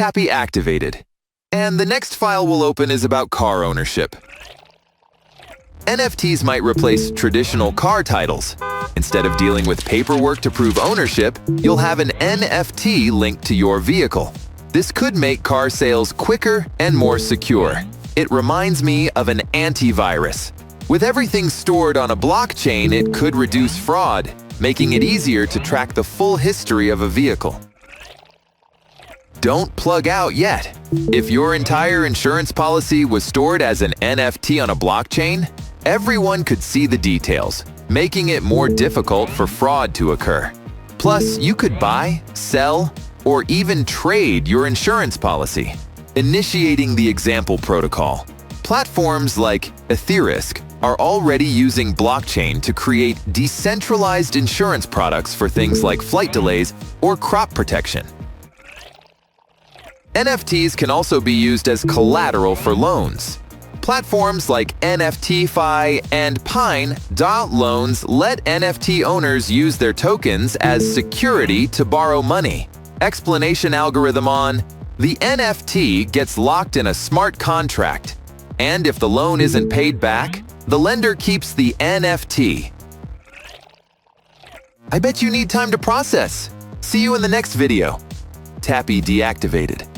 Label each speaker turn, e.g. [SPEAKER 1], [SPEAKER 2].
[SPEAKER 1] Tappy activated. And the next file we'll open is about car ownership. NFTs might replace traditional car titles. Instead of dealing with paperwork to prove ownership, you'll have an NFT linked to your vehicle. This could make car sales quicker and more secure. It reminds me of an antivirus. With everything stored on a blockchain, it could reduce fraud, making it easier to track the full history of a vehicle. Don't plug out yet. If your entire insurance policy was stored as an NFT on a blockchain, everyone could see the details, making it more difficult for fraud to occur. Plus, you could buy, sell, or even trade your insurance policy. Initiating the example protocol. Platforms like Etherisc are already using blockchain to create decentralized insurance products for things like flight delays or crop protection. NFTs can also be used as collateral for loans. Platforms like NFTfi and Pine.loans let NFT owners use their tokens as security to borrow money. Explanation algorithm on: the NFT gets locked in a smart contract, and if the loan isn't paid back, the lender keeps the NFT. I bet you need time to process. See you in the next video. Tappy deactivated.